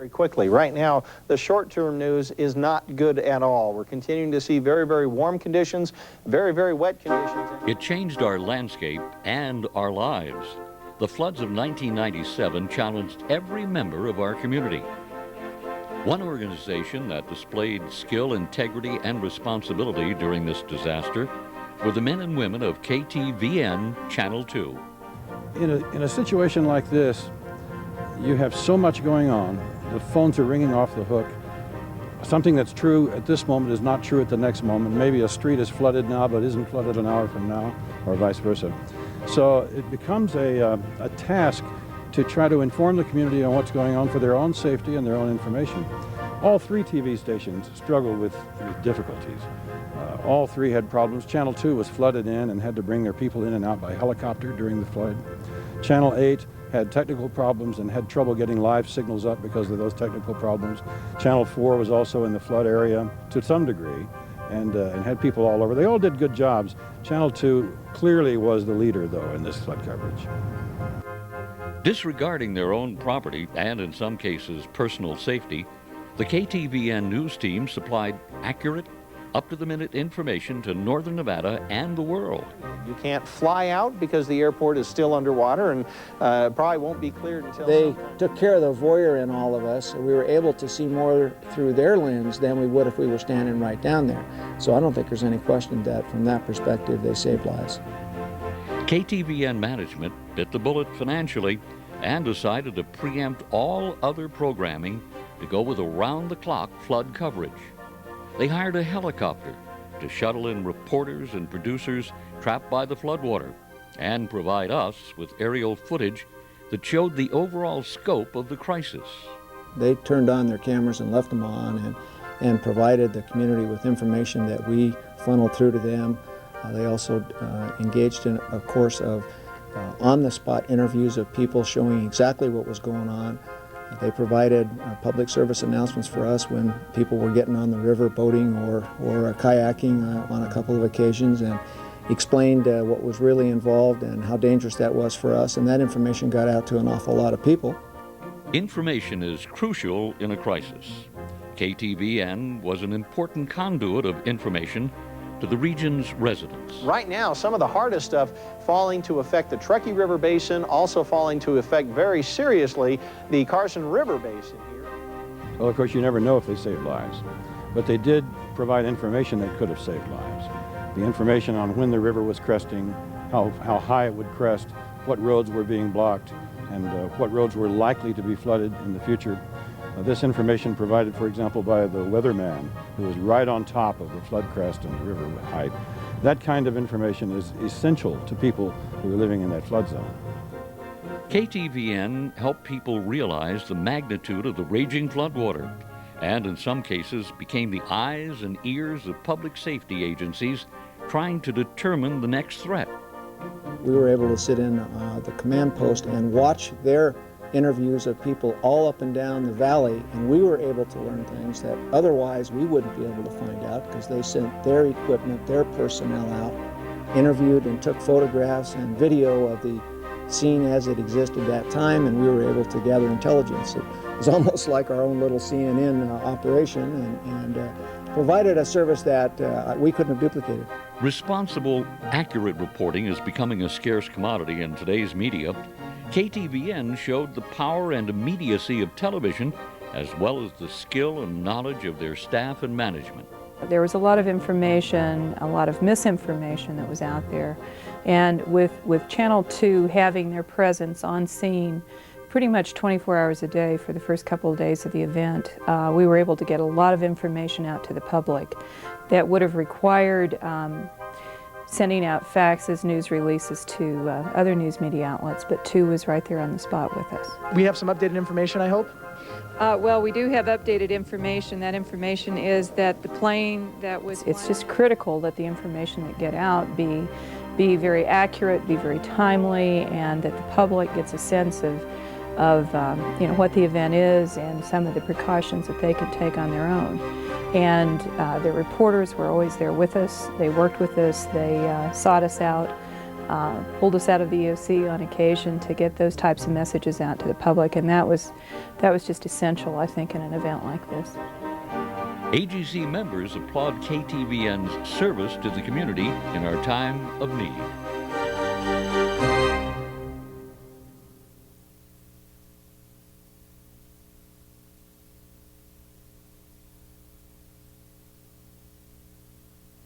Very quickly. Right now, the short-term news is not good at all. We're continuing to see very, very warm conditions, very, very wet conditions. It changed our landscape and our lives. The floods of 1997 challenged every member of our community. One organization that displayed skill, integrity, and responsibility during this disaster were the men and women of Ktvn Channel 2. In a situation like this, you have so much going on. The phones are ringing off the hook. Something that's true at this moment is not true at the next moment. Maybe a street is flooded now but isn't flooded an hour from now, or vice versa. So it becomes a task to try to inform the community on what's going on for their own safety and their own information. All three TV stations struggled with difficulties. All three had problems. Channel 2 was flooded in and had to bring their people in and out by helicopter during the flood. Channel 8 had technical problems and had trouble getting live signals up because of those technical problems. Channel 4 was also in the flood area to some degree and had people all over. They all did good jobs. Channel 2 clearly was the leader, though, in this flood coverage. Disregarding their own property and, in some cases, personal safety, the Ktvn news team supplied accurate, up-to-the-minute information to Northern Nevada and the world. You can't fly out because the airport is still underwater and probably won't be cleared until... They took care of the voyeur in all of us, and we were able to see more through their lens than we would if we were standing right down there. So I don't think there's any question that from that perspective they saved lives. Ktvn management bit the bullet financially and decided to preempt all other programming to go with around-the-clock flood coverage. They hired a helicopter to shuttle in reporters and producers trapped by the floodwater and provide us with aerial footage that showed the overall scope of the crisis. They turned on their cameras and left them on and provided the community with information that we funneled through to them. They also engaged in a course of on-the-spot interviews of people showing exactly what was going on. They provided public service announcements for us when people were getting on the river boating or kayaking on a couple of occasions, and explained what was really involved and how dangerous that was for us, and that information got out to an awful lot of people. Information is crucial in a crisis. Ktvn was an important conduit of information to the region's residents. Right now, some of the hardest stuff falling to affect the Truckee River Basin, also falling to affect very seriously the Carson River Basin here. Well, of course, you never know if they saved lives, but they did provide information that could have saved lives. The information on when the river was cresting, how high it would crest, what roads were being blocked, and what roads were likely to be flooded in the future. This information provided, for example, by the weatherman, who was right on top of the flood crest and the river height. That kind of information is essential to people who are living in that flood zone. Ktvn helped people realize the magnitude of the raging floodwater, and in some cases became the eyes and ears of public safety agencies trying to determine the next threat. We were able to sit in the command post and watch their interviews of people all up and down the valley, and we were able to learn things that otherwise we wouldn't be able to find out because they sent their equipment, their personnel out, interviewed and took photographs and video of the scene as it existed that time, and we were able to gather intelligence. It was almost like our own little CNN operation, and provided a service that we couldn't have duplicated. Responsible, accurate reporting is becoming a scarce commodity in today's media. Ktvn showed the power and immediacy of television, as well as the skill and knowledge of their staff and management. There was a lot of information, a lot of misinformation that was out there. And with Channel 2 having their presence on scene pretty much 24 hours a day for the first couple of days of the event, we were able to get a lot of information out to the public that would have required sending out faxes, news releases to other news media outlets, but 2 was right there on the spot with us. We have some updated information, I hope? Well, we do have updated information. That information is that the plane that was... It's just critical that the information that get out be very accurate, be very timely, and that the public gets a sense of what the event is and some of the precautions that they could take on their own. And the reporters were always there with us. They worked with us. They sought us out. pulled us out of the EOC on occasion to get those types of messages out to the public, and that was just essential, I think, in an event like this. AGC members applaud KTVN's service to the community in our time of need.